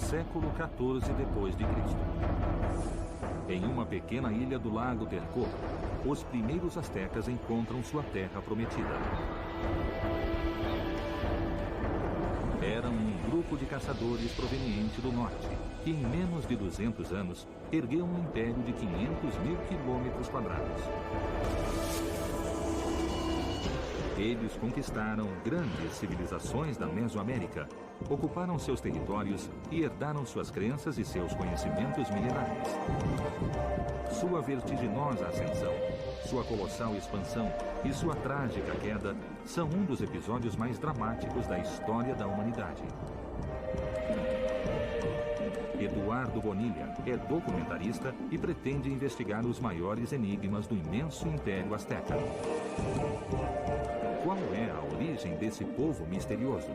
século XIV depois de Cristo. Em uma pequena ilha do lago Texcoco, os primeiros astecas encontram sua terra prometida. Eram um grupo de caçadores proveniente do norte, que em menos de 200 anos ergueu um império de 500 mil quilômetros quadrados. Eles conquistaram grandes civilizações da Mesoamérica, ocuparam seus territórios e herdaram suas crenças e seus conhecimentos milenares. Sua vertiginosa ascensão, sua colossal expansão e sua trágica queda são um dos episódios mais dramáticos da história da humanidade. Eduardo Bonilla é documentarista e pretende investigar os maiores enigmas do imenso Império Azteca. Qual é a origem desse povo misterioso?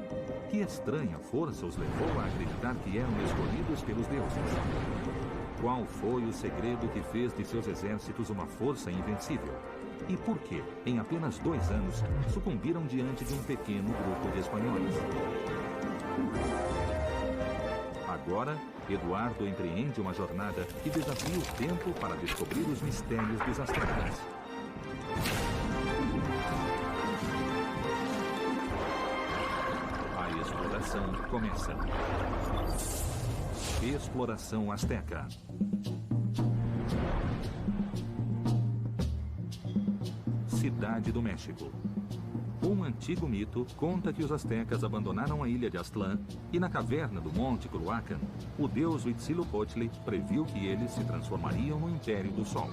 Que estranha força os levou a acreditar que eram escolhidos pelos deuses? Qual foi o segredo que fez de seus exércitos uma força invencível? E por que, em apenas 2 anos, sucumbiram diante de um pequeno grupo de espanhóis? Agora, Eduardo empreende uma jornada que desafia o tempo para descobrir os mistérios dos astecas. A exploração começa. Exploração Azteca. Cidade do México. Um antigo mito conta que os astecas abandonaram a ilha de Aztlán e na caverna do Monte Culhuacán, o deus Huitzilopochtli previu que eles se transformariam no Império do Sol.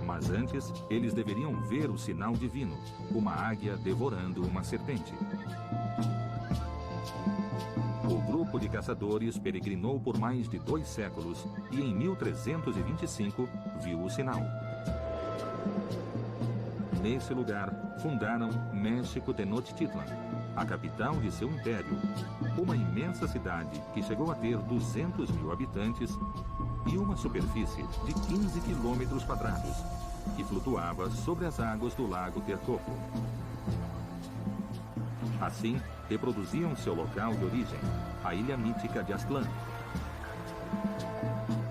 Mas antes, eles deveriam ver o sinal divino, uma águia devorando uma serpente. O grupo de caçadores peregrinou por mais de 2 séculos e em 1325 viu o sinal. Nesse lugar, fundaram México Tenochtitlan, a capital de seu império, uma imensa cidade que chegou a ter 200 mil habitantes e uma superfície de 15 quilômetros quadrados, que flutuava sobre as águas do lago Texcoco. Assim, reproduziam seu local de origem, a ilha mítica de Aztlán.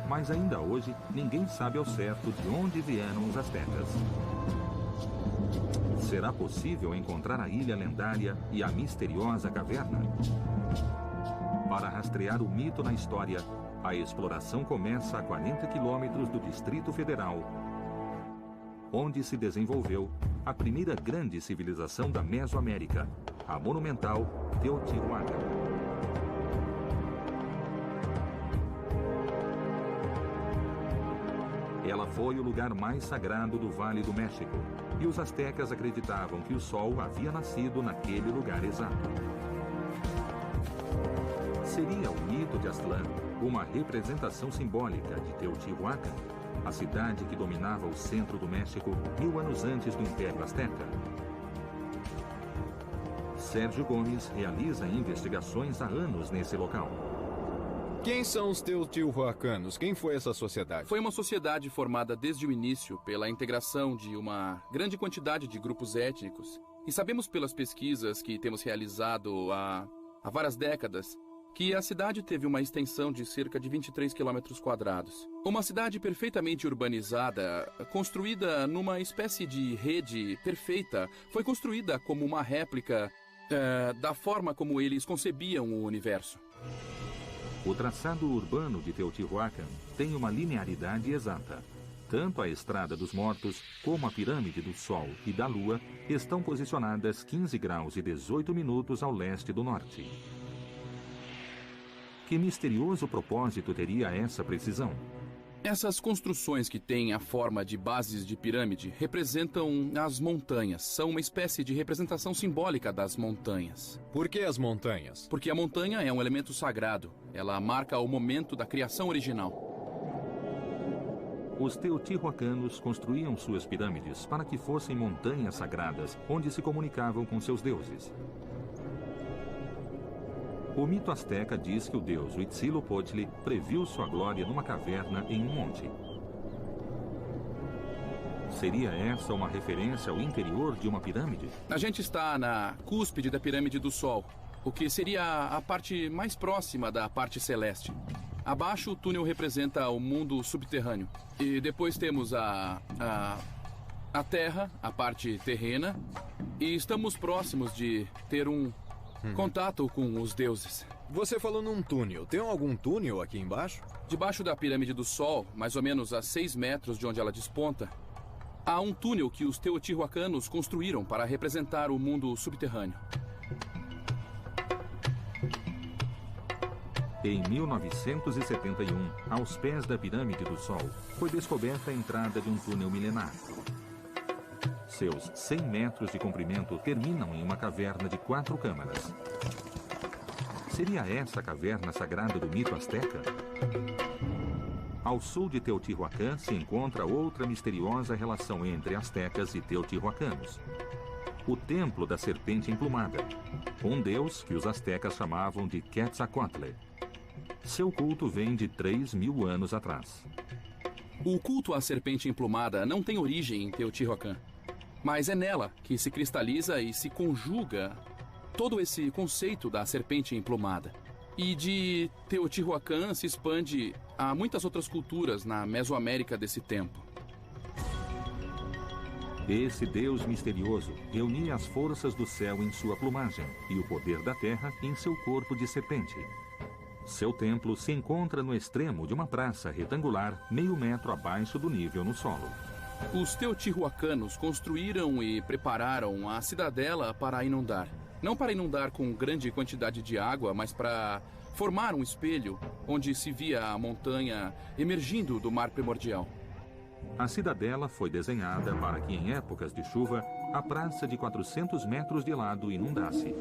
Mas ainda hoje, ninguém sabe ao certo de onde vieram os astecas. Será possível encontrar a ilha lendária e a misteriosa caverna? Para rastrear o mito na história, a exploração começa a 40 quilômetros do Distrito Federal, onde se desenvolveu a primeira grande civilização da Mesoamérica, a monumental Teotihuacan. Ela foi o lugar mais sagrado do Vale do México, e os astecas acreditavam que o sol havia nascido naquele lugar exato. Seria o mito de Aztlán uma representação simbólica de Teotihuacan, a cidade que dominava o centro do México 1000 anos antes do Império Azteca? Sérgio Gomes realiza investigações há anos nesse local. Quem são os teotihuacanos? Quem foi essa sociedade? Foi uma sociedade formada desde o início pela integração de uma grande quantidade de grupos étnicos. E sabemos pelas pesquisas que temos realizado há várias décadas que a cidade teve uma extensão de cerca de 23 quilômetros quadrados. Uma cidade perfeitamente urbanizada, construída numa espécie de rede perfeita, foi construída como uma réplica da forma como eles concebiam o universo. O traçado urbano de Teotihuacan tem uma linearidade exata. Tanto a Estrada dos Mortos como a Pirâmide do Sol e da Lua estão posicionadas 15 graus e 18 minutos ao leste do norte. Que misterioso propósito teria essa precisão? Essas construções que têm a forma de bases de pirâmide representam as montanhas. São uma espécie de representação simbólica das montanhas. Por que as montanhas? Porque a montanha é um elemento sagrado. Ela marca o momento da criação original. Os teotihuacanos construíam suas pirâmides para que fossem montanhas sagradas, onde se comunicavam com seus deuses. O mito asteca diz que o deus Huitzilopochtli previu sua glória numa caverna em um monte. Seria essa uma referência ao interior de uma pirâmide? A gente está na cúspide da Pirâmide do Sol. o que seria a parte mais próxima da parte celeste. Abaixo, o túnel representa o mundo subterrâneo. E depois temos a Terra, a parte terrena. E estamos próximos de ter um contato com os deuses. Você falou num túnel. Tem algum túnel aqui embaixo? Debaixo da pirâmide do Sol, mais ou menos a 6 metros de onde ela desponta, há um túnel que os teotihuacanos construíram para representar o mundo subterrâneo. Em 1971, aos pés da Pirâmide do Sol, foi descoberta a entrada de um túnel milenar. Seus 100 metros de comprimento terminam em uma caverna de 4 câmaras. Seria essa a caverna sagrada do mito asteca? Ao sul de Teotihuacan se encontra outra misteriosa relação entre astecas e teotihuacanos. O Templo da Serpente Emplumada, um deus que os astecas chamavam de Quetzalcoatl. Seu culto vem de 3.000 anos atrás. O culto à serpente emplumada não tem origem em Teotihuacan, mas é nela que se cristaliza e se conjuga todo esse conceito da serpente emplumada. E de Teotihuacan se expande a muitas outras culturas na Mesoamérica desse tempo. Esse deus misterioso reunia as forças do céu em sua plumagem e o poder da terra em seu corpo de serpente. Seu templo se encontra no extremo de uma praça retangular, meio metro abaixo do nível no solo. Os teotihuacanos construíram e prepararam a cidadela para inundar. Não para inundar com grande quantidade de água, mas para formar um espelho onde se via a montanha emergindo do mar primordial. A cidadela foi desenhada para que, em épocas de chuva, a praça de 400 metros de lado inundasse.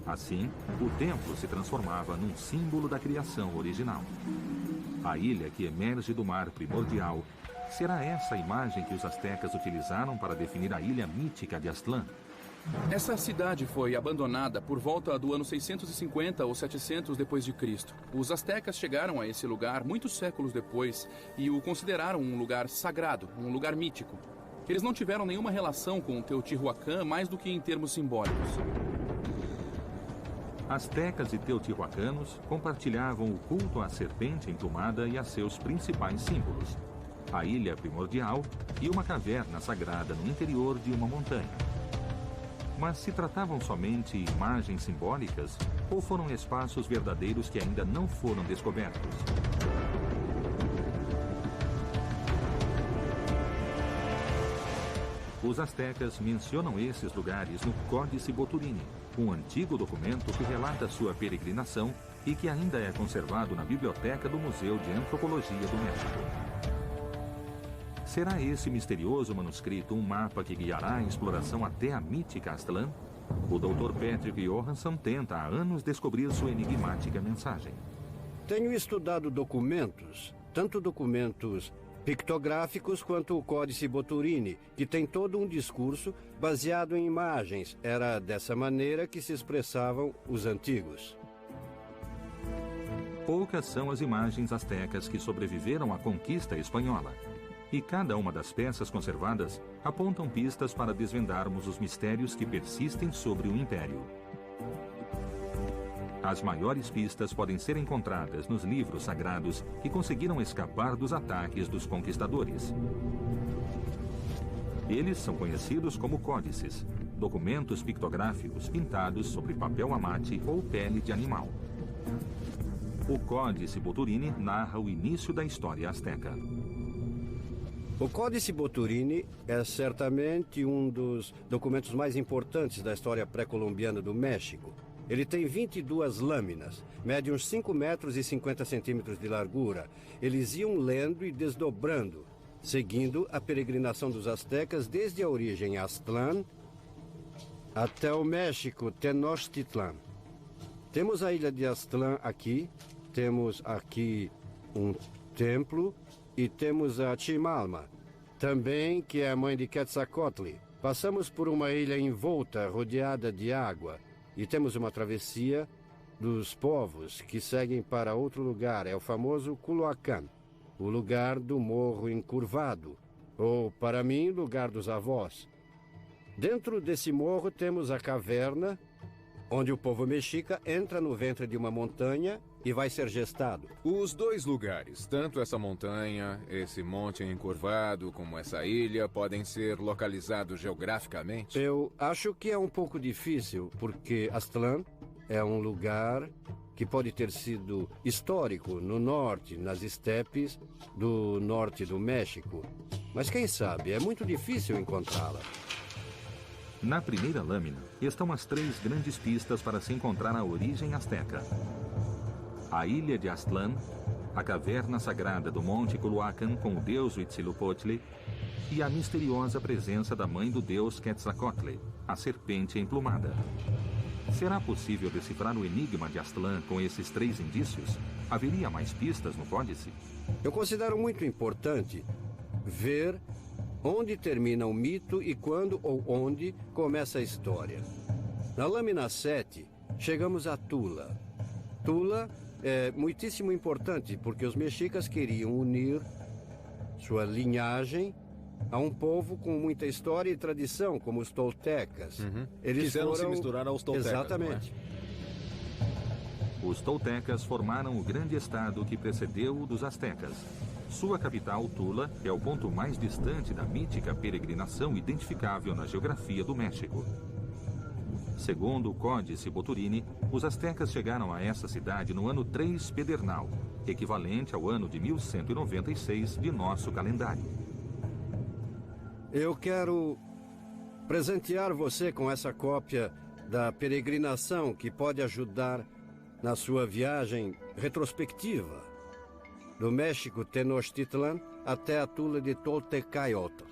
Assim, o templo se transformava num símbolo da criação original. A ilha que emerge do mar primordial, será essa a imagem que os astecas utilizaram para definir a ilha mítica de Aztlán? Essa cidade foi abandonada por volta do ano 650 ou 700 depois de Cristo. Os astecas chegaram a esse lugar muitos séculos depois e o consideraram um lugar sagrado, um lugar mítico. Eles não tiveram nenhuma relação com o Teotihuacan mais do que em termos simbólicos. Astecas e teotihuacanos compartilhavam o culto à serpente emplumada e a seus principais símbolos: a ilha primordial e uma caverna sagrada no interior de uma montanha. Mas se tratavam somente de imagens simbólicas ou foram espaços verdadeiros que ainda não foram descobertos? Os astecas mencionam esses lugares no Códice Boturini, um antigo documento que relata sua peregrinação e que ainda é conservado na biblioteca do Museu de Antropologia do México. Será esse misterioso manuscrito um mapa que guiará a exploração até a mítica Aztlán? O Dr. Patrick Johansson tenta há anos descobrir sua enigmática mensagem. Tenho estudado documentos, tanto documentos pictográficos quanto o Códice Boturini, que tem todo um discurso baseado em imagens. Era dessa maneira que se expressavam os antigos. Poucas são as imagens astecas que sobreviveram à conquista espanhola. E cada uma das peças conservadas apontam pistas para desvendarmos os mistérios que persistem sobre o Império. As maiores pistas podem ser encontradas nos livros sagrados que conseguiram escapar dos ataques dos conquistadores. Eles são conhecidos como códices, documentos pictográficos pintados sobre papel amate ou pele de animal. O Códice Boturini narra o início da história asteca. O Códice Boturini é certamente um dos documentos mais importantes da história pré-colombiana do México. Ele tem 22 lâminas, mede uns 5 metros e 50 centímetros de largura. Eles iam lendo e desdobrando, seguindo a peregrinação dos astecas desde a origem Aztlán até o México, Tenochtitlán. Temos a ilha de Aztlán aqui, temos aqui um templo e temos a Chimalma, também que é a mãe de Quetzalcoatl. Passamos por uma ilha envolta, rodeada de água. E temos uma travessia dos povos que seguem para outro lugar. É o famoso Culhuacán, o lugar do morro encurvado, ou, para mim, lugar dos avós. Dentro desse morro temos a caverna onde o povo mexica entra no ventre de uma montanha e vai ser gestado. Os dois lugares, tanto essa montanha, esse monte encurvado, como essa ilha, podem ser localizados geograficamente? Eu acho que é um pouco difícil, porque Aztlán é um lugar que pode ter sido histórico no norte, nas estepes do norte do México. Mas quem sabe, é muito difícil encontrá-la. Na primeira lâmina estão as 3 grandes pistas para se encontrar a origem asteca. A ilha de Aztlán, a caverna sagrada do Monte Culhuacan com o deus Huitzilopochtli e a misteriosa presença da mãe do deus Quetzalcóatl, a serpente emplumada. Será possível decifrar o enigma de Aztlán com esses 3 indícios? Haveria mais pistas no códice? Eu considero muito importante ver onde termina o mito e quando ou onde começa a história. Na lâmina 7, chegamos a Tula. Tula é muitíssimo importante porque os mexicas queriam unir sua linhagem a um povo com muita história e tradição, como os toltecas. Eles quiseram se misturar aos toltecas. Exatamente. Os toltecas formaram o grande estado que precedeu o dos astecas. Sua capital, Tula, é o ponto mais distante da mítica peregrinação identificável na geografia do México. Segundo o Códice Boturini, os astecas chegaram a essa cidade no ano 3 Pedernal, equivalente ao ano de 1196 de nosso calendário. Eu quero presentear você com essa cópia da peregrinação que pode ajudar na sua viagem retrospectiva do México Tenochtitlan até a Tula de Toltecayotl.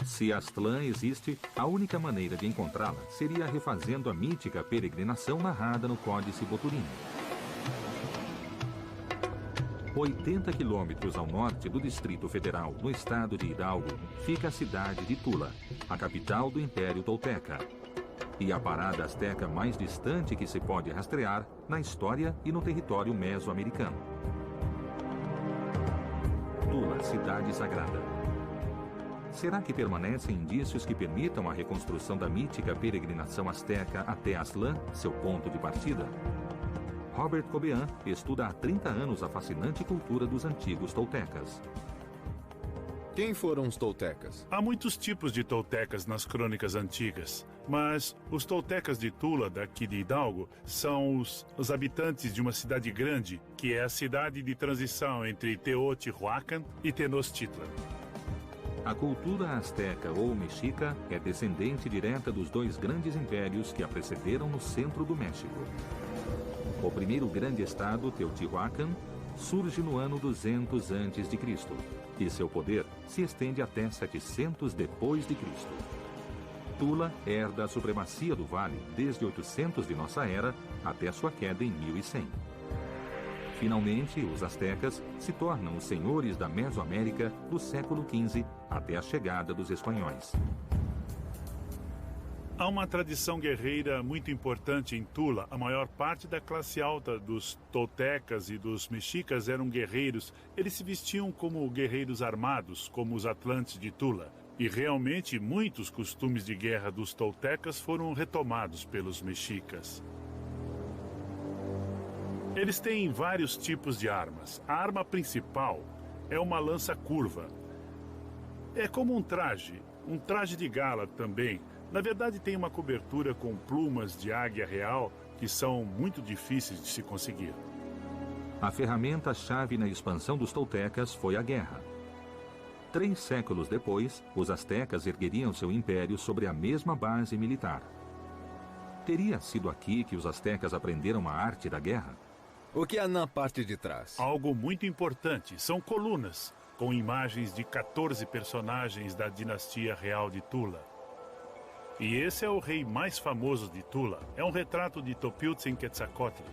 Se Aztlán existe, a única maneira de encontrá-la seria refazendo a mítica peregrinação narrada no Códice Boturini. 80 quilômetros ao norte do Distrito Federal, no estado de Hidalgo, fica a cidade de Tula, a capital do Império Tolteca. E a parada asteca mais distante que se pode rastrear na história e no território mesoamericano. Tula, cidade sagrada. Será que permanecem indícios que permitam a reconstrução da mítica peregrinação asteca até Aztlán, seu ponto de partida? Robert Cobean estuda há 30 anos a fascinante cultura dos antigos toltecas. Quem foram os toltecas? Há muitos tipos de toltecas nas crônicas antigas, mas os toltecas de Tula, daqui de Hidalgo, são os habitantes de uma cidade grande, que é a cidade de transição entre Teotihuacan e Tenochtitlan. A cultura asteca ou mexica é descendente direta dos 2 grandes impérios que a precederam no centro do México. O primeiro grande estado, Teotihuacan, surge no ano 200 a.C. e seu poder se estende até 700 depois de Cristo. Tula herda a supremacia do vale desde 800 de nossa era até sua queda em 1100. Finalmente, os astecas se tornam os senhores da Mesoamérica do século XV até a chegada dos espanhóis. Há uma tradição guerreira muito importante em Tula. A maior parte da classe alta dos toltecas e dos mexicas eram guerreiros. Eles se vestiam como guerreiros armados, como os atlantes de Tula. E realmente muitos costumes de guerra dos toltecas foram retomados pelos mexicas. Eles têm vários tipos de armas. A arma principal é uma lança curva. É como um traje de gala também. Na verdade, tem uma cobertura com plumas de águia real que são muito difíceis de se conseguir. A ferramenta-chave na expansão dos toltecas foi a guerra. 3 séculos depois, os astecas ergueriam seu império sobre a mesma base militar. Teria sido aqui que os astecas aprenderam a arte da guerra? O que há na parte de trás? Algo muito importante. São colunas, com imagens de 14 personagens da dinastia real de Tula. E esse é o rei mais famoso de Tula. É um retrato de Topiltzin-Quetzalcóatl.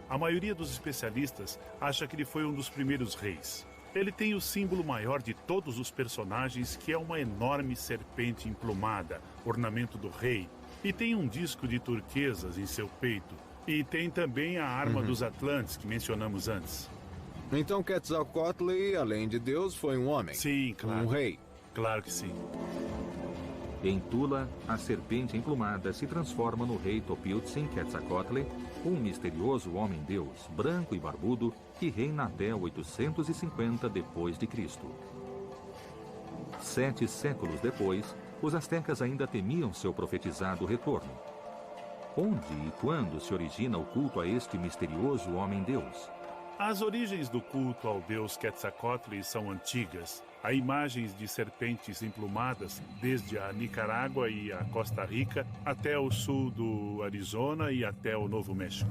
A maioria dos especialistas acha que ele foi um dos primeiros reis. Ele tem o símbolo maior de todos os personagens, que é uma enorme serpente emplumada, ornamento do rei. E tem um disco de turquesas em seu peito. E tem também a arma dos Atlantes, que mencionamos antes. Então Quetzalcóatl, além de Deus, foi um homem? Sim, claro. Um rei? Claro que sim. Em Tula, a serpente emplumada se transforma no rei Topiltzin Quetzalcoatl, um misterioso homem-deus, branco e barbudo, que reina até 850 depois de Cristo. 7 séculos depois, os astecas ainda temiam seu profetizado retorno. Onde e quando se origina o culto a este misterioso homem-deus? As origens do culto ao deus Quetzalcoatl são antigas. Há imagens de serpentes emplumadas desde a Nicarágua e a Costa Rica até o sul do Arizona e até o Novo México.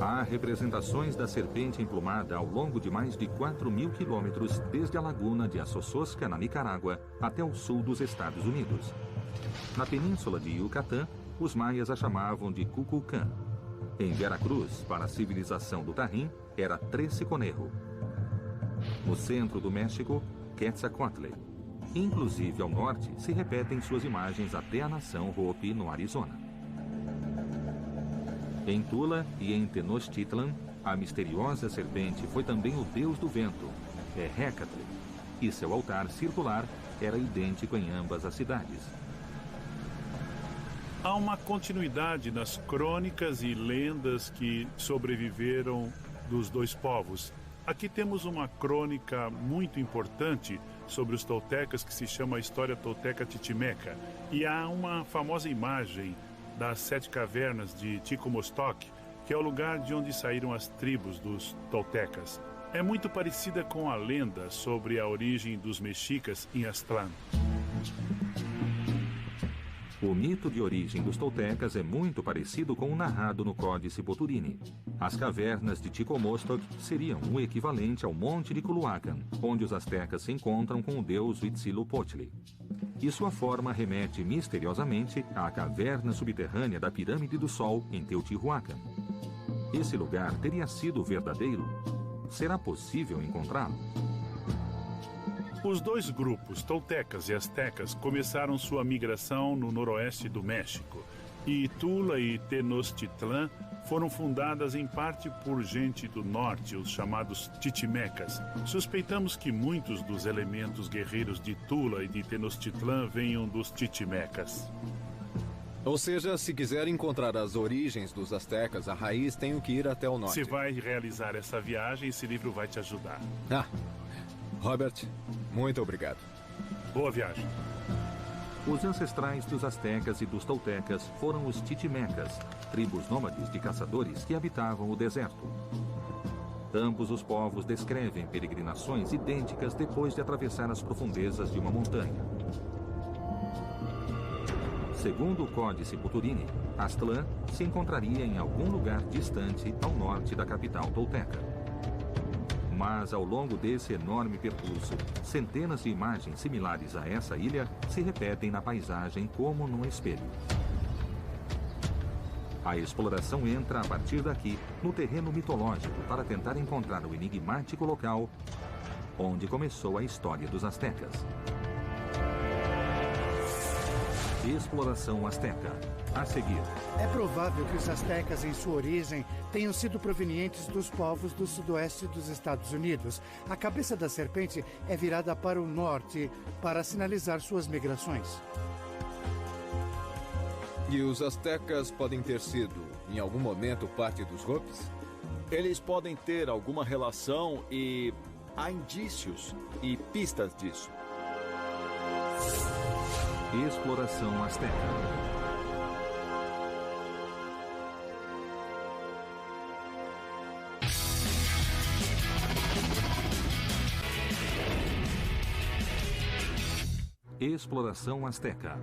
Há representações da serpente emplumada ao longo de mais de 4.000 quilômetros desde a laguna de Assososca, na Nicarágua, até o sul dos Estados Unidos. Na península de Yucatán, os maias a chamavam de Cuculcán. Em Veracruz, para a civilização do Tajín, era Trece-Conejo. No centro do México, Quetzalcoatl. Inclusive ao norte, se repetem suas imagens até a nação Hopi, no Arizona. Em Tula e em Tenochtitlan, a misteriosa serpente foi também o deus do vento, Hecatl, e seu altar circular era idêntico em ambas as cidades. Há uma continuidade nas crônicas e lendas que sobreviveram dos dois povos. Aqui temos uma crônica muito importante sobre os toltecas que se chama a História Tolteca Titimeca. E há uma famosa imagem das 7 cavernas de Ticomostoc, que é o lugar de onde saíram as tribos dos toltecas. É muito parecida com a lenda sobre a origem dos mexicas em Aztlán. O mito de origem dos toltecas é muito parecido com o narrado no Códice Boturini. As cavernas de Ticomostoc seriam o equivalente ao Monte de Culhuacan, onde os astecas se encontram com o deus Huitzilopochtli. E sua forma remete misteriosamente à caverna subterrânea da Pirâmide do Sol, em Teotihuacan. Esse lugar teria sido verdadeiro? Será possível encontrá-lo? Os dois grupos, toltecas e astecas, começaram sua migração no noroeste do México. E Tula e Tenochtitlan foram fundadas em parte por gente do norte, os chamados Titimecas. Suspeitamos que muitos dos elementos guerreiros de Tula e de Tenochtitlan venham dos Titimecas. Ou seja, se quiser encontrar as origens dos astecas, a raiz tem que ir até o norte. Você vai realizar essa viagem, esse livro vai te ajudar. Robert, muito obrigado. Boa viagem. Os ancestrais dos astecas e dos toltecas foram os Titimecas, tribos nômades de caçadores que habitavam o deserto. Ambos os povos descrevem peregrinações idênticas depois de atravessar as profundezas de uma montanha. Segundo o Códice Boturini, Aztlán se encontraria em algum lugar distante ao norte da capital tolteca. Mas, ao longo desse enorme percurso, centenas de imagens similares a essa ilha se repetem na paisagem como num espelho. A exploração entra, a partir daqui, no terreno mitológico para tentar encontrar o enigmático local onde começou a história dos astecas. Exploração Azteca. A seguir. É provável que os astecas, em sua origem, tenham sido provenientes dos povos do sudoeste dos Estados Unidos. A cabeça da serpente é virada para o norte para sinalizar suas migrações. E os astecas podem ter sido, em algum momento, parte dos Hopis? Eles podem ter alguma relação e há indícios e pistas disso. Exploração Azteca. Exploração Azteca.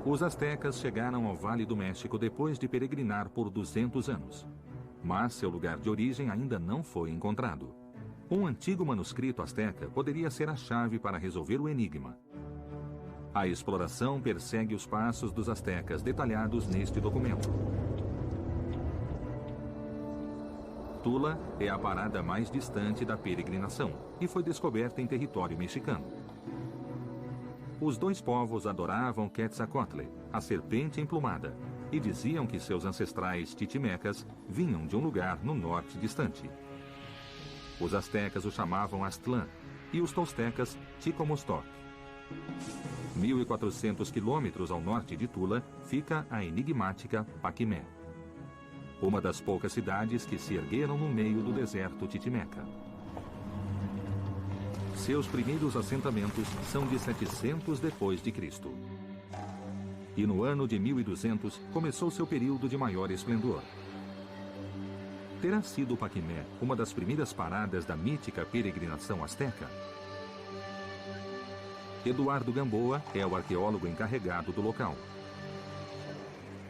Os astecas chegaram ao Vale do México depois de peregrinar por 200 anos. Mas seu lugar de origem ainda não foi encontrado. Um antigo manuscrito asteca poderia ser a chave para resolver o enigma. A exploração persegue os passos dos astecas detalhados neste documento. Tula é a parada mais distante da peregrinação e foi descoberta em território mexicano. Os dois povos adoravam Quetzalcoatl, a serpente emplumada, e diziam que seus ancestrais titimecas vinham de um lugar no norte distante. Os astecas o chamavam Aztlán e os toltecas Chicomostoc. 1.400 quilômetros ao norte de Tula fica a enigmática Paquimé, uma das poucas cidades que se ergueram no meio do deserto titimeca. Seus primeiros assentamentos são de 700 depois de Cristo. E no ano de 1200 começou seu período de maior esplendor. Terá sido Paquimé uma das primeiras paradas da mítica peregrinação asteca? Eduardo Gamboa é o arqueólogo encarregado do local.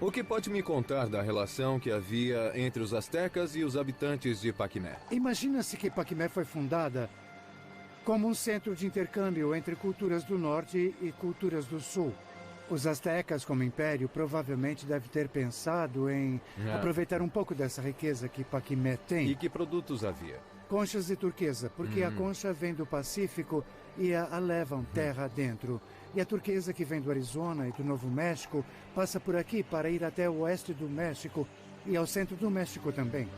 O que pode me contar da relação que havia entre os astecas e os habitantes de Paquimé? Imagina-se que Paquimé foi fundada como um centro de intercâmbio entre culturas do norte e culturas do sul. Os astecas, como império, provavelmente devem ter pensado em aproveitar um pouco dessa riqueza que Paquimé tem. E que produtos havia? Conchas de turquesa, porque a concha vem do Pacífico e a levam terra adentro. E a turquesa, que vem do Arizona e do Novo México, passa por aqui para ir até o oeste do México e ao centro do México também.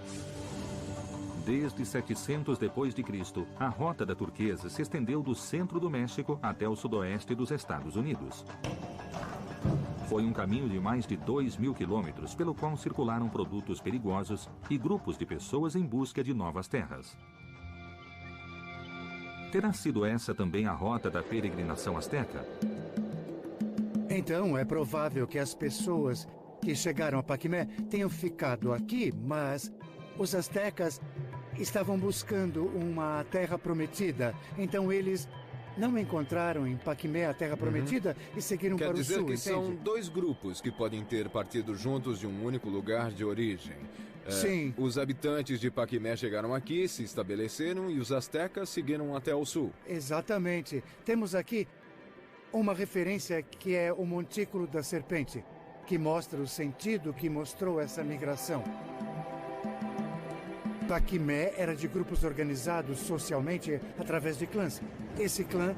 Desde 700 depois de Cristo, a rota da turquesa se estendeu do centro do México até o sudoeste dos Estados Unidos. Foi um caminho de mais de 2.000 quilômetros pelo qual circularam produtos perigosos e grupos de pessoas em busca de novas terras. Terá sido essa também a rota da peregrinação asteca? Então, é provável que as pessoas que chegaram a Paquimé tenham ficado aqui, mas os astecas estavam buscando uma terra prometida. Então, eles não encontraram em Paquimé a terra prometida e seguiram para o sul, Quer dizer que entende? são dois grupos que podem ter partido juntos de um único lugar de origem. Sim. Os habitantes de Paquimé chegaram aqui, se estabeleceram e os astecas seguiram até o sul. Exatamente. Temos aqui uma referência que é o Montículo da Serpente, que mostra o sentido que mostrou essa migração. Paquimé era de grupos organizados socialmente através de clãs. Esse clã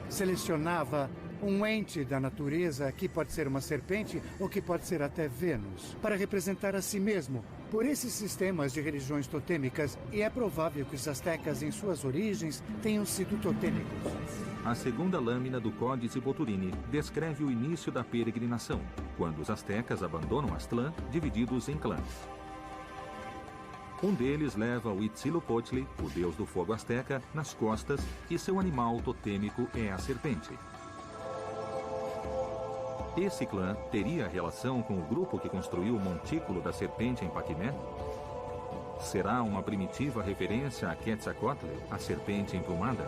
selecionava um ente da natureza, que pode ser uma serpente ou que pode ser até Vênus, para representar a si mesmo por esses sistemas de religiões totêmicas, e é provável que os astecas em suas origens tenham sido totêmicos. A segunda lâmina do Códice Boturini descreve o início da peregrinação, quando os astecas abandonam Aztlán, divididos em clãs. Um deles leva o Huitzilopochtli, o deus do fogo asteca, nas costas, e seu animal totêmico é a serpente. Esse clã teria relação com o grupo que construiu o Montículo da Serpente em Paquimé? Será uma primitiva referência a Quetzalcoatl, a serpente emplumada?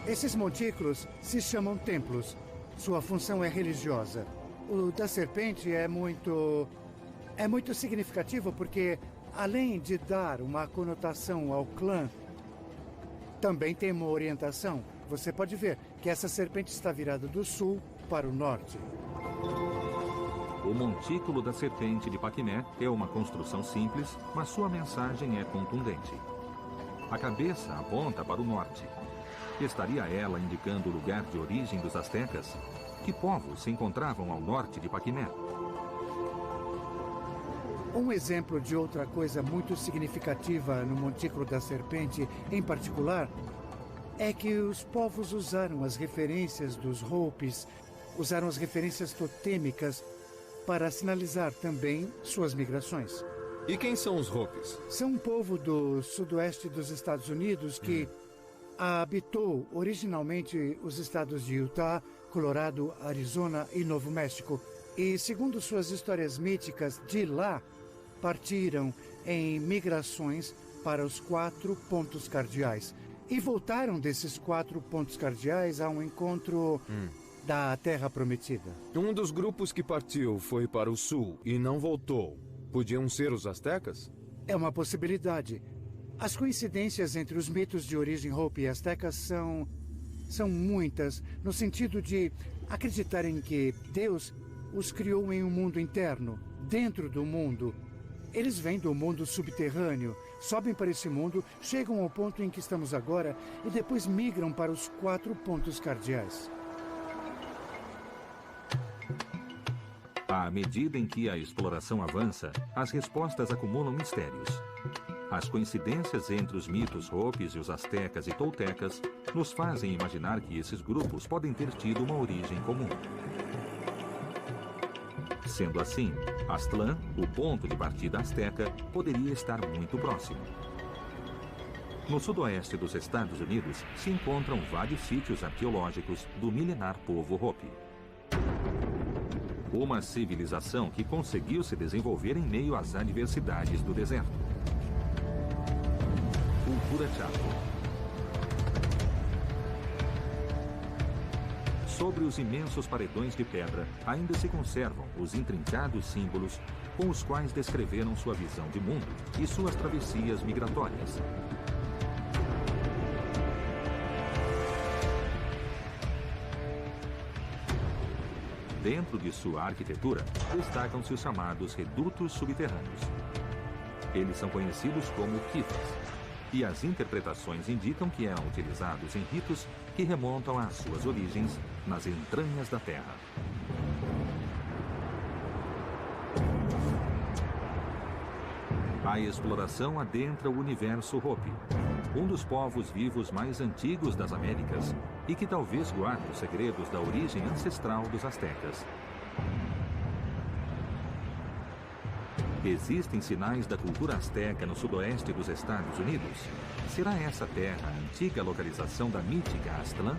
Esses montículos se chamam templos. Sua função é religiosa. O da serpente é muito significativo porque, além de dar uma conotação ao clã, também tem uma orientação. Você pode ver que essa serpente está virada do sul para o norte. O Montículo da Serpente de Paquimé é uma construção simples, mas sua mensagem é contundente. A cabeça aponta para o norte. Estaria ela indicando o lugar de origem dos astecas? Que povos se encontravam ao norte de Paquimé? Um exemplo de outra coisa muito significativa no Montículo da Serpente, em particular, é que os povos usaram as referências dos Hopis, usaram as referências totêmicas para sinalizar também suas migrações. E quem são os Hopis? São um povo do sudoeste dos Estados Unidos que habitou originalmente os estados de Utah, Colorado, Arizona e Novo México. E, segundo suas histórias míticas, de lá partiram em migrações para os 4 pontos cardeais. E voltaram desses 4 pontos cardeais a um encontro da Terra Prometida. Um dos grupos que partiu foi para o sul e não voltou. Podiam ser os astecas? É uma possibilidade. As coincidências entre os mitos de origem Hopi e astecas são muitas, no sentido de acreditarem que Deus os criou em um mundo interno, dentro do mundo. Eles vêm do mundo subterrâneo, sobem para esse mundo, chegam ao ponto em que estamos agora e depois migram para os 4 pontos cardeais. À medida em que a exploração avança, as respostas acumulam mistérios. as coincidências entre os mitos Hopis e os astecas e toltecas nos fazem imaginar que esses grupos podem ter tido uma origem comum. Sendo assim, Aztlán, o ponto de partida asteca, poderia estar muito próximo. No sudoeste dos Estados Unidos se encontram vários sítios arqueológicos do milenar povo Hopi. Uma civilização que conseguiu se desenvolver em meio às adversidades do deserto. Cultura Chaco. Sobre os imensos paredões de pedra, ainda se conservam os intrincados símbolos com os quais descreveram sua visão de mundo e suas travessias migratórias. Dentro de sua arquitetura, destacam-se os chamados redutos subterrâneos. Eles são conhecidos como kifas, e as interpretações indicam que eram utilizados em ritos que remontam às suas origens nas entranhas da Terra. A exploração adentra o universo Hopi, um dos povos vivos mais antigos das Américas e que talvez guarde os segredos da origem ancestral dos astecas. Existem sinais da cultura asteca no sudoeste dos Estados Unidos? Será essa terra a antiga localização da mítica Aztlán?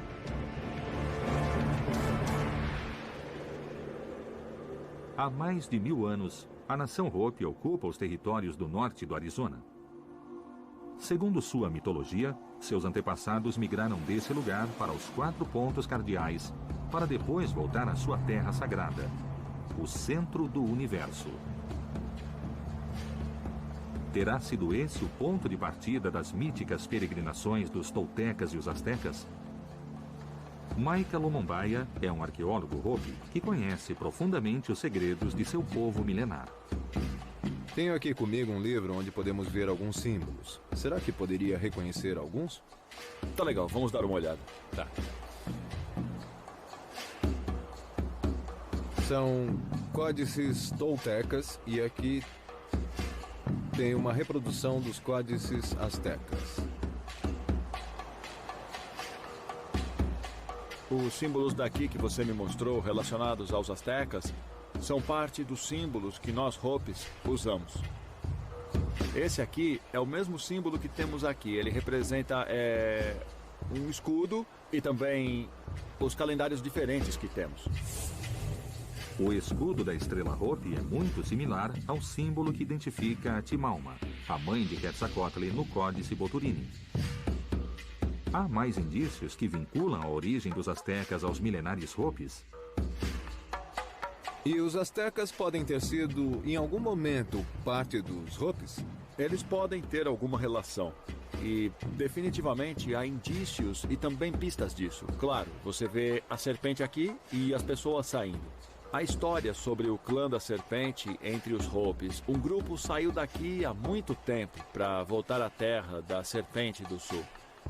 Há mais de 1000 anos, a nação Hopi ocupa os territórios do norte do Arizona. Segundo sua mitologia, seus antepassados migraram desse lugar para os 4 pontos cardeais, para depois voltar à sua terra sagrada, o centro do universo. Terá sido esse o ponto de partida das míticas peregrinações dos toltecas e os astecas? Maika Lomombaia é um arqueólogo Hopi que conhece profundamente os segredos de seu povo milenar. Tenho aqui comigo um livro onde podemos ver alguns símbolos. Será que poderia reconhecer alguns? Tá legal, vamos dar uma olhada. Tá. São códices toltecas e aqui tem uma reprodução dos códices astecas. Os símbolos daqui que você me mostrou relacionados aos astecas são parte dos símbolos que nós Hopis usamos. Esse aqui é o mesmo símbolo que temos aqui. Ele representa um escudo e também os calendários diferentes que temos. O escudo da estrela Hopi é muito similar ao símbolo que identifica a Timalma, a mãe de Quetzalcoatl, no Códice Boturini. Há mais indícios que vinculam a origem dos astecas aos milenares Hopis? E os astecas podem ter sido, em algum momento, parte dos Hopis? Eles podem ter alguma relação. E, definitivamente, há indícios e também pistas disso. Claro, você vê a serpente aqui e as pessoas saindo. A história sobre o clã da serpente entre os Hopis. Um grupo saiu daqui há muito tempo para voltar à terra da serpente do sul.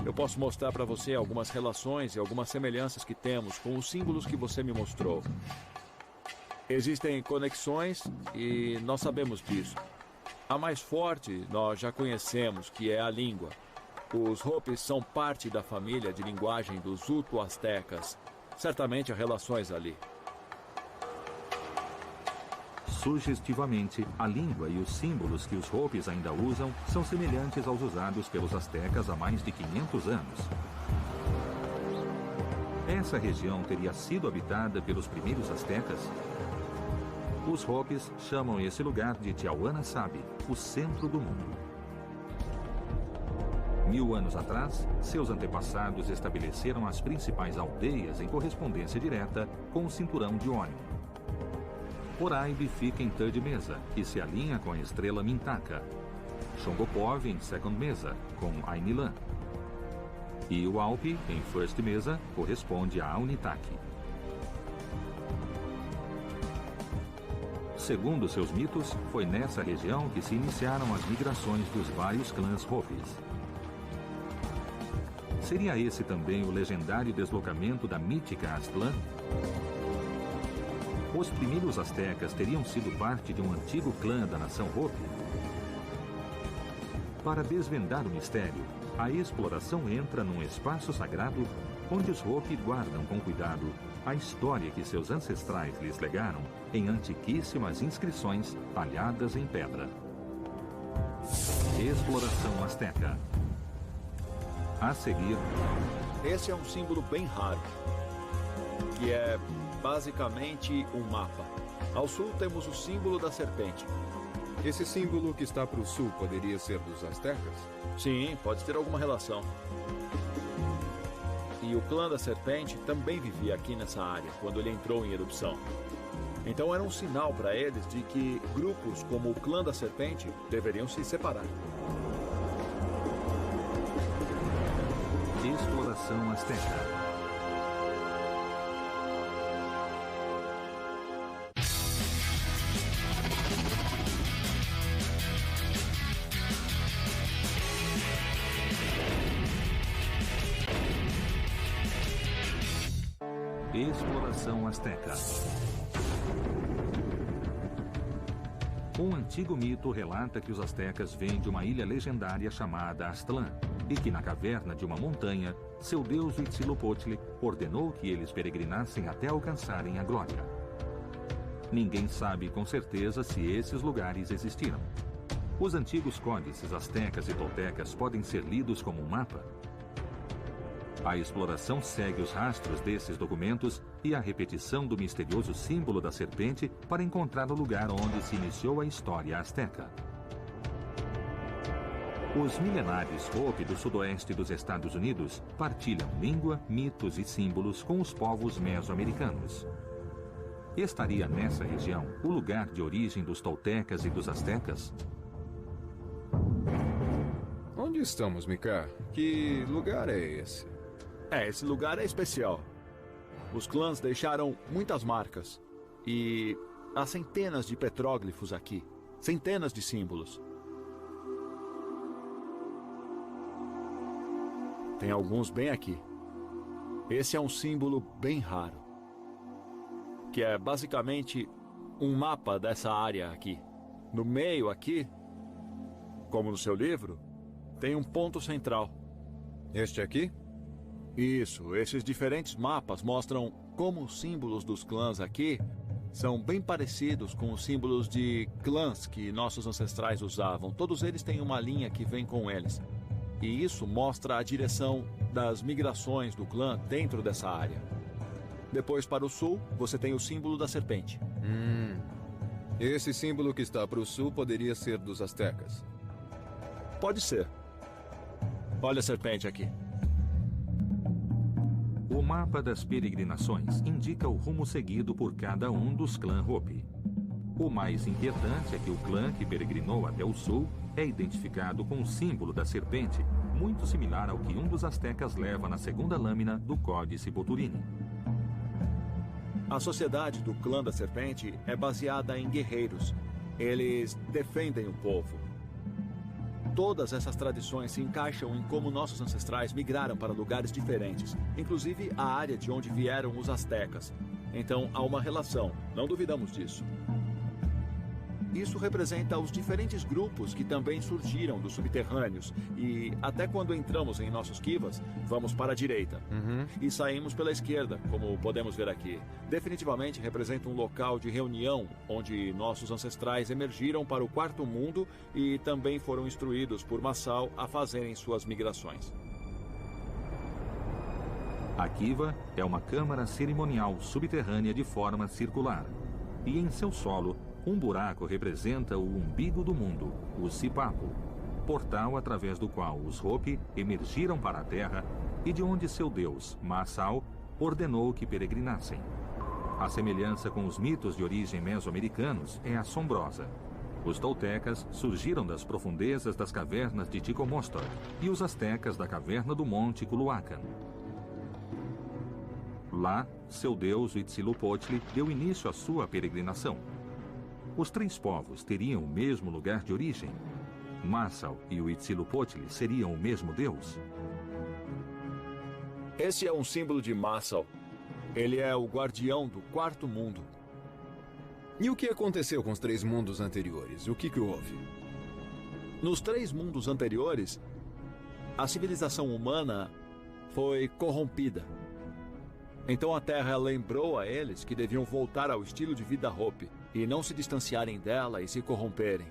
Eu posso mostrar para você algumas relações e algumas semelhanças que temos com os símbolos que você me mostrou. Existem conexões e nós sabemos disso. A mais forte nós já conhecemos, que é a língua. Os Hopis são parte da família de linguagem dos Uto-Astecas. Certamente há relações ali. Sugestivamente, a língua e os símbolos que os Hopis ainda usam são semelhantes aos usados pelos astecas há mais de 500 anos. Essa região teria sido habitada pelos primeiros astecas? Os Hopis chamam esse lugar de Tiahuanasabi, o centro do mundo. 1000 anos atrás, seus antepassados estabeleceram as principais aldeias em correspondência direta com o cinturão de Órion. Oraibi fica em Third Mesa, que se alinha com a estrela Mintaka. Shongopov em Second Mesa, com Ainilan. E o Alpi, em First Mesa, corresponde a Aunitaki. Segundo seus mitos, foi nessa região que se iniciaram as migrações dos vários clãs Hopis. Seria esse também o legendário deslocamento da mítica Aztlán? Os primeiros astecas teriam sido parte de um antigo clã da nação Hopi? Para desvendar o mistério, a exploração entra num espaço sagrado onde os Hopi guardam com cuidado a história que seus ancestrais lhes legaram em antiquíssimas inscrições talhadas em pedra. Exploração Azteca. A seguir, esse é um símbolo bem raro, que é basicamente um mapa. Ao sul temos o símbolo da serpente. Esse símbolo que está para o sul poderia ser dos astecas? Sim, pode ter alguma relação. E o clã da serpente também vivia aqui nessa área, quando ele entrou em erupção. Então era um sinal para eles de que grupos como o clã da serpente deveriam se separar. Exploração Azteca. Exploração Azteca. Um antigo mito relata que os astecas vêm de uma ilha legendária chamada Aztlán e que na caverna de uma montanha, seu deus Huitzilopochtli ordenou que eles peregrinassem até alcançarem a glória. Ninguém sabe com certeza se esses lugares existiram. Os antigos códices astecas e toltecas podem ser lidos como um mapa. A exploração segue os rastros desses documentos e a repetição do misterioso símbolo da serpente para encontrar o lugar onde se iniciou a história asteca. Os milenares Hopi do sudoeste dos Estados Unidos partilham língua, mitos e símbolos com os povos mesoamericanos. Estaria nessa região o lugar de origem dos toltecas e dos astecas? Onde estamos, Mika? Que lugar é esse? Esse lugar é especial. Os clãs deixaram muitas marcas. E há centenas de petróglifos aqui. Centenas de símbolos. Tem alguns bem aqui. Esse é um símbolo bem raro, que é basicamente um mapa dessa área aqui. No meio aqui, como no seu livro, tem um ponto central. Este aqui? Isso, esses diferentes mapas mostram como os símbolos dos clãs aqui são bem parecidos com os símbolos de clãs que nossos ancestrais usavam. Todos eles têm uma linha que vem com eles. E isso mostra a direção das migrações do clã dentro dessa área. Depois, para o sul, você tem o símbolo da serpente. Esse símbolo que está para o sul poderia ser dos astecas. Pode ser. Olha a serpente aqui. O mapa das peregrinações indica o rumo seguido por cada um dos clãs Hopi. O mais inquietante é que o clã que peregrinou até o sul é identificado com o símbolo da serpente, muito similar ao que um dos astecas leva na segunda lâmina do Códice Boturini. A sociedade do clã da serpente é baseada em guerreiros. Eles defendem o povo. Todas essas tradições se encaixam em como nossos ancestrais migraram para lugares diferentes, inclusive a área de onde vieram os astecas. Então há uma relação, não duvidamos disso. Isso representa os diferentes grupos que também surgiram dos subterrâneos e até quando entramos em nossos kivas, vamos para a direita e saímos pela esquerda, como podemos ver aqui. Definitivamente representa um local de reunião onde nossos ancestrais emergiram para o quarto mundo e também foram instruídos por Massaw a fazerem suas migrações. A kiva é uma câmara cerimonial subterrânea de forma circular e em seu solo um buraco representa o umbigo do mundo, o Sipapo, portal através do qual os Hopi emergiram para a terra e de onde seu deus, Massaw, ordenou que peregrinassem. A semelhança com os mitos de origem mesoamericanos é assombrosa. Os toltecas surgiram das profundezas das cavernas de Ticomostor e os astecas da caverna do Monte Culhuacan. Lá, seu deus Huitzilopochtli deu início à sua peregrinação. Os três povos teriam o mesmo lugar de origem? Massaw e Huitzilopochtli seriam o mesmo deus? Esse é um símbolo de Massaw. Ele é o guardião do quarto mundo. E o que aconteceu com os três mundos anteriores? O que houve? Nos 3 mundos anteriores, a civilização humana foi corrompida. Então a Terra lembrou a eles que deviam voltar ao estilo de vida Hopi e não se distanciarem dela e se corromperem.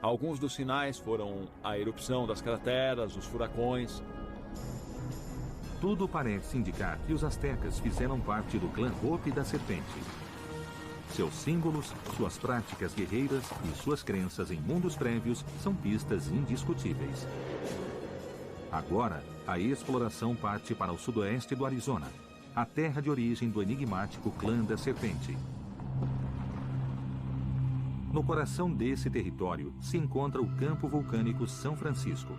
Alguns dos sinais foram a erupção das crateras, os furacões. Tudo parece indicar que os astecas fizeram parte do clã Hopi da Serpente. Seus símbolos, suas práticas guerreiras e suas crenças em mundos prévios são pistas indiscutíveis. Agora, a exploração parte para o sudoeste do Arizona, a terra de origem do enigmático clã da Serpente. No coração desse território se encontra o campo vulcânico São Francisco,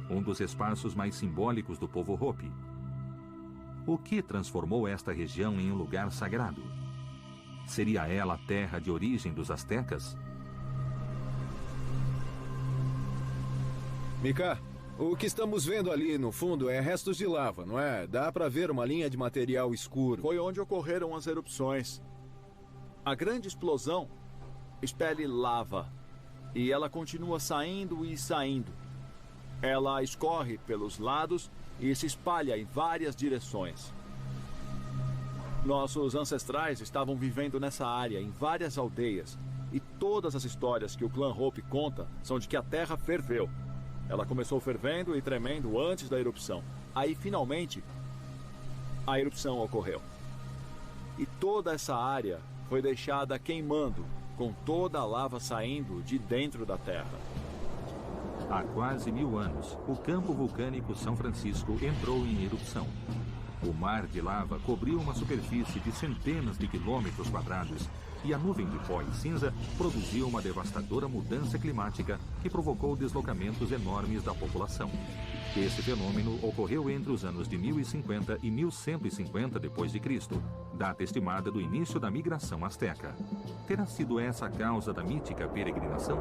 um dos espaços mais simbólicos do povo Hopi. O que transformou esta região em um lugar sagrado? Seria ela a terra de origem dos astecas? Mika, o que estamos vendo ali no fundo é restos de lava, não é? Dá para ver uma linha de material escuro. Foi onde ocorreram as erupções. A grande explosão expele lava e ela continua saindo e saindo. Ela escorre pelos lados e se espalha em várias direções. Nossos ancestrais estavam vivendo nessa área, em várias aldeias, e todas as histórias que o clã Hopi conta são de que a terra ferveu. Ela começou fervendo e tremendo antes da erupção. Aí, finalmente, a erupção ocorreu. E toda essa área foi deixada queimando, com toda a lava saindo de dentro da terra. Há quase 1000 anos, o campo vulcânico São Francisco entrou em erupção. O mar de lava cobriu uma superfície de centenas de quilômetros quadrados e a nuvem de pó e cinza produziu uma devastadora mudança climática que provocou deslocamentos enormes da população. Esse fenômeno ocorreu entre os anos de 1050 e 1150 d.C., data estimada do início da migração asteca. Terá sido essa a causa da mítica peregrinação?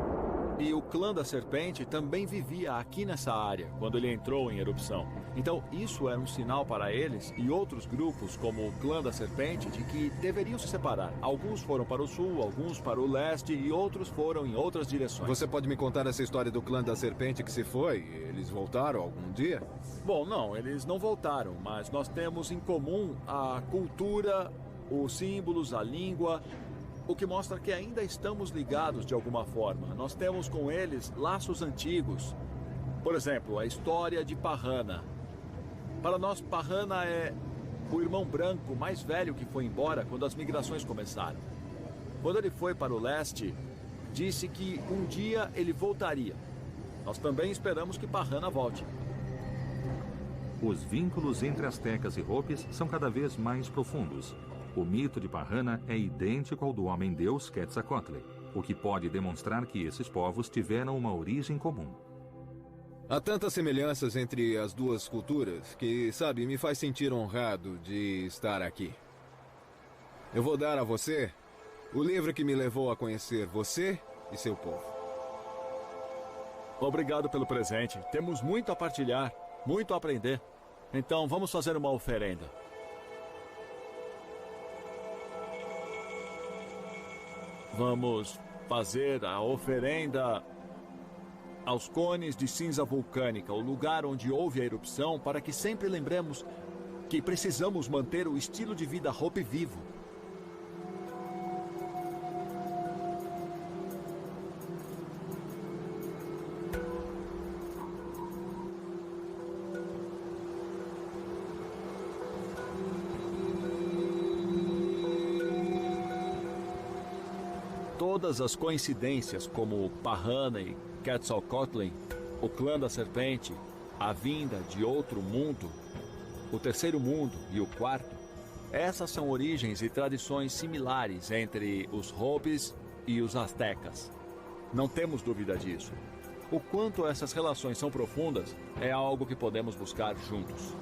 E o clã da Serpente também vivia aqui nessa área, quando ele entrou em erupção. Então, isso era um sinal para eles e outros grupos, como o clã da Serpente, de que deveriam se separar. Alguns foram para o sul, alguns para o leste e outros foram em outras direções. Você pode me contar essa história do clã da Serpente que se foi? Eles voltaram algum dia? Bom, não, eles não voltaram, mas nós temos em comum a cultura, os símbolos, a língua, o que mostra que ainda estamos ligados de alguma forma. Nós temos com eles laços antigos. Por exemplo, a história de Parrana. Para nós, Parrana é o irmão branco mais velho que foi embora quando as migrações começaram. Quando ele foi para o leste, disse que um dia ele voltaria. Nós também esperamos que Parrana volte. Os vínculos entre astecas e Hopis são cada vez mais profundos. O mito de Parrana é idêntico ao do homem-deus Quetzalcoatl, o que pode demonstrar que esses povos tiveram uma origem comum. Há tantas semelhanças entre as duas culturas que, sabe, me faz sentir honrado de estar aqui. Eu vou dar a você o livro que me levou a conhecer você e seu povo. Obrigado pelo presente. Temos muito a partilhar, muito a aprender. Então, vamos fazer uma oferenda. Vamos fazer a oferenda aos cones de cinza vulcânica, o lugar onde houve a erupção, para que sempre lembremos que precisamos manter o estilo de vida Hopi vivo. Todas as coincidências, como Parrana e Quetzalcoatl, o clã da Serpente, a vinda de outro mundo, o terceiro mundo e o quarto, essas são origens e tradições similares entre os Hopis e os astecas. Não temos dúvida disso. O quanto essas relações são profundas é algo que podemos buscar juntos.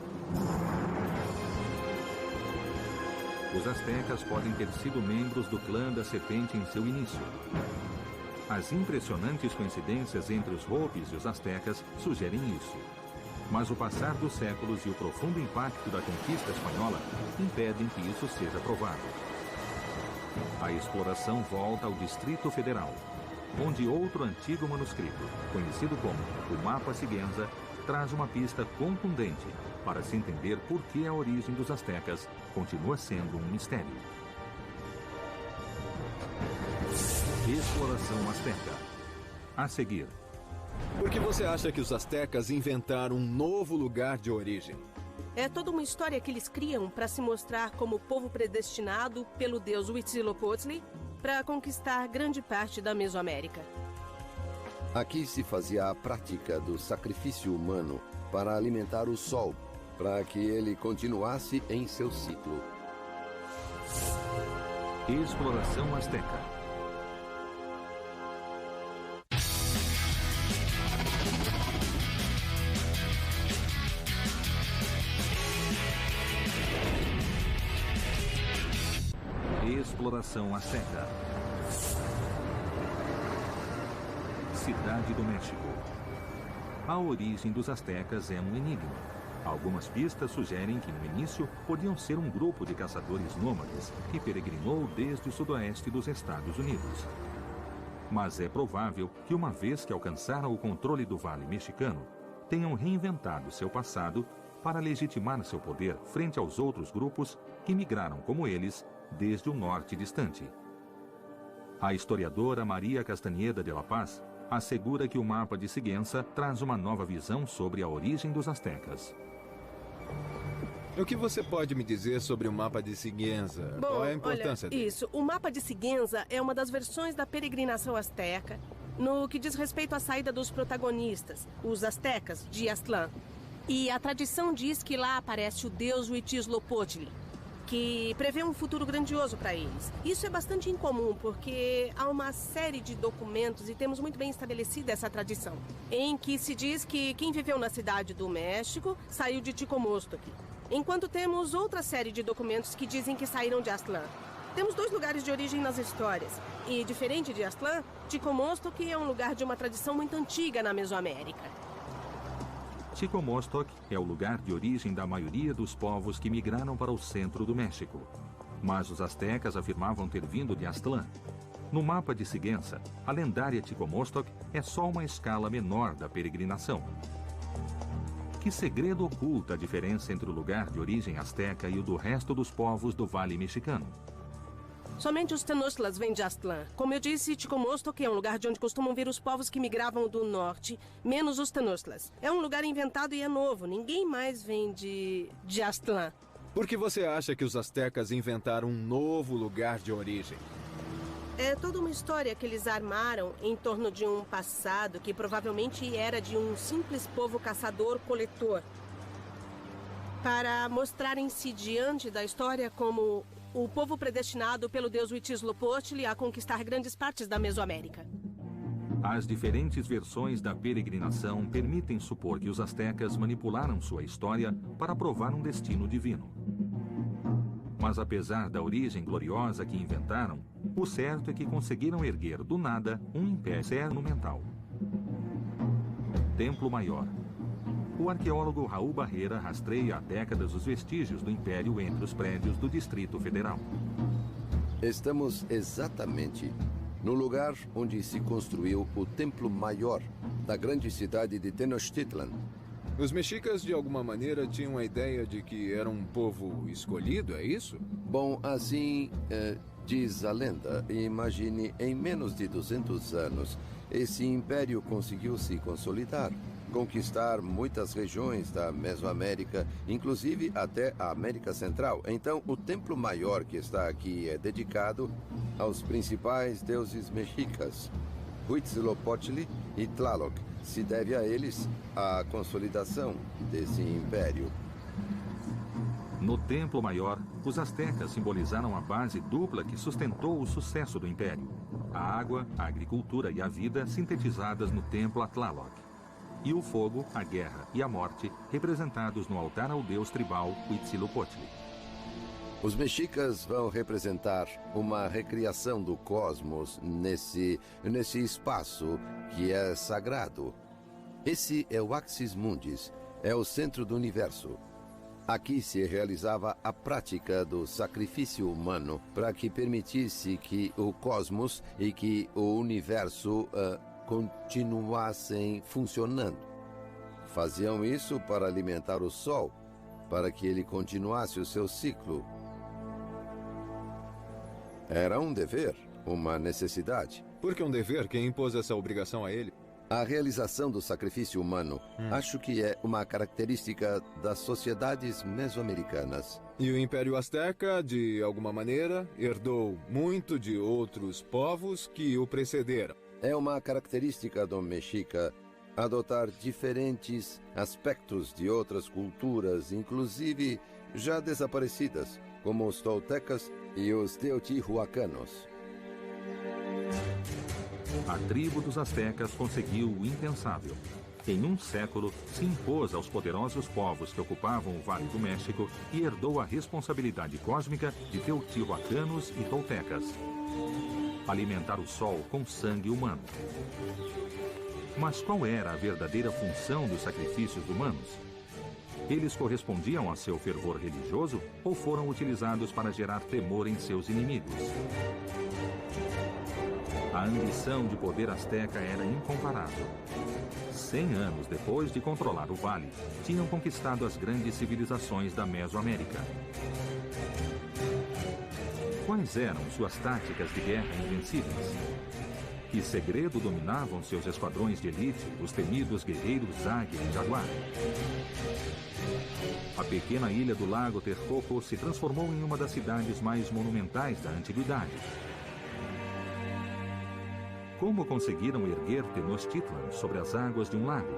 Os astecas podem ter sido membros do clã da Serpente em seu início. As impressionantes coincidências entre os Hopis e os astecas sugerem isso. Mas o passar dos séculos e o profundo impacto da conquista espanhola impedem que isso seja provado. A exploração volta ao Distrito Federal. onde outro antigo manuscrito, conhecido como o Mapa Sigüenza, traz uma pista contundente para se entender por que a origem dos astecas continua sendo um mistério. Exploração asteca. A seguir. Por que você acha que os astecas inventaram um novo lugar de origem? É toda uma história que eles criam para se mostrar como povo predestinado pelo deus Huitzilopochtli para conquistar grande parte da Mesoamérica. Aqui se fazia a prática do sacrifício humano para alimentar o sol, para que ele continuasse em seu ciclo. Exploração asteca. Exploração asteca. Cidade do México. A origem dos astecas é um enigma. Algumas pistas sugerem que no início podiam ser um grupo de caçadores nômades que peregrinou desde o sudoeste dos Estados Unidos. Mas é provável que uma vez que alcançaram o controle do Vale Mexicano, tenham reinventado seu passado para legitimar seu poder frente aos outros grupos que migraram como eles desde o norte distante. A historiadora Maria Castaneda de la Paz assegura que o mapa de Sigüenza traz uma nova visão sobre a origem dos astecas. O que você pode me dizer sobre o mapa de Sigüenza? Bom, qual é a importância dele? Isso, o mapa de Sigüenza é uma das versões da peregrinação asteca no que diz respeito à saída dos protagonistas, os astecas de Aztlán. E a tradição diz que lá aparece o deus Huitzilopochtli, que prevê um futuro grandioso para eles. Isso é bastante incomum, porque há uma série de documentos, e temos muito bem estabelecida essa tradição, em que se diz que quem viveu na cidade do México saiu de Ticomostoc, enquanto temos outra série de documentos que dizem que saíram de Aztlán. Temos dois lugares de origem nas histórias, e diferente de Aztlán, Ticomostoc é um lugar de uma tradição muito antiga na Mesoamérica. Ticomostoc é o lugar de origem da maioria dos povos que migraram para o centro do México. Mas os astecas afirmavam ter vindo de Aztlán. No mapa de Sigüenza, a lendária Ticomostoc é só uma escala menor da peregrinação. Que segredo oculta a diferença entre o lugar de origem asteca e o do resto dos povos do Vale Mexicano? Somente os Tenochtitlan vêm de Aztlán. Como eu disse, Ticomostoc é um lugar de onde costumam vir os povos que migravam do norte, menos os Tenochtitlan. É um lugar inventado e é novo. Ninguém mais vem de Aztlán. Por que você acha que os astecas inventaram um novo lugar de origem? É toda uma história que eles armaram em torno de um passado que provavelmente era de um simples povo caçador-coletor, para mostrarem-se diante da história como o povo predestinado pelo deus Huitzilopochtli a conquistar grandes partes da Mesoamérica. As diferentes versões da peregrinação permitem supor que os astecas manipularam sua história para provar um destino divino. Mas apesar da origem gloriosa que inventaram, o certo é que conseguiram erguer do nada um império monumental. Templo Maior. O arqueólogo Raul Barreira rastreia há décadas os vestígios do Império entre os prédios do Distrito Federal. Estamos exatamente no lugar onde se construiu o Templo Maior da grande cidade de Tenochtitlan. Os mexicas, de alguma maneira, tinham a ideia de que era um povo escolhido, é isso? Bom, assim diz a lenda. Imagine, em menos de 200 anos, esse império conseguiu se consolidar, conquistar muitas regiões da Mesoamérica, inclusive até a América Central. Então, o Templo Maior que está aqui é dedicado aos principais deuses mexicas, Huitzilopochtli e Tlaloc. Se deve a eles a consolidação desse império. No Templo Maior, os astecas simbolizaram a base dupla que sustentou o sucesso do império: a água, a agricultura e a vida sintetizadas no templo a Tlaloc, e o fogo, a guerra e a morte representados no altar ao deus tribal Huitzilopochtli. Os mexicas vão representar uma recriação do cosmos nesse espaço que é sagrado. Esse é o Axis Mundis, é o centro do universo. Aqui se realizava a prática do sacrifício humano para que permitisse que o cosmos e que o universo continuassem funcionando. Faziam isso para alimentar o Sol, para que ele continuasse o seu ciclo. Era um dever, uma necessidade. Por que um dever? Quem impôs essa obrigação a ele? A realização do sacrifício humano acho que é uma característica das sociedades mesoamericanas. E o Império Azteca, de alguma maneira, herdou muito de outros povos que o precederam. É uma característica do mexica adotar diferentes aspectos de outras culturas, inclusive já desaparecidas, como os toltecas e os teotihuacanos. A tribo dos Aztecas conseguiu o impensável. Em um século, se impôs aos poderosos povos que ocupavam o Vale do México e herdou a responsabilidade cósmica de teotihuacanos e toltecas. Alimentar o Sol com sangue humano. Mas qual era a verdadeira função dos sacrifícios humanos? Eles correspondiam a seu fervor religioso ou foram utilizados para gerar temor em seus inimigos? A ambição de poder azteca era incomparável. 100 anos depois de controlar o vale, tinham conquistado as grandes civilizações da Mesoamérica. Quais eram suas táticas de guerra invencíveis? Que segredo dominavam seus esquadrões de elite, os temidos guerreiros Águia e Jaguar? A pequena ilha do Lago Texcoco se transformou em uma das cidades mais monumentais da antiguidade. Como conseguiram erguer Tenochtitlan sobre as águas de um lago?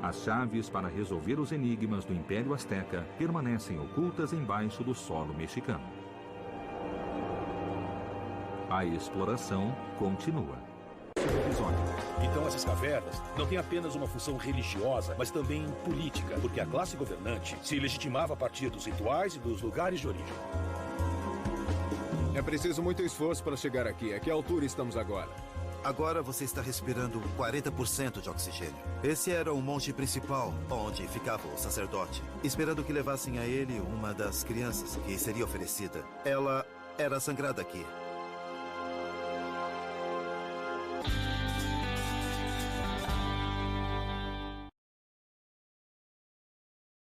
As chaves para resolver os enigmas do Império Azteca permanecem ocultas embaixo do solo mexicano. A exploração continua. Então essas cavernas não têm apenas uma função religiosa, mas também política, porque a classe governante se legitimava a partir dos rituais e dos lugares de origem. É preciso muito esforço para chegar aqui. A que altura estamos agora? Agora você está respirando 40% de oxigênio. Esse era o monte principal, onde ficava o sacerdote, esperando que levassem a ele uma das crianças que seria oferecida. Ela era sangrada aqui.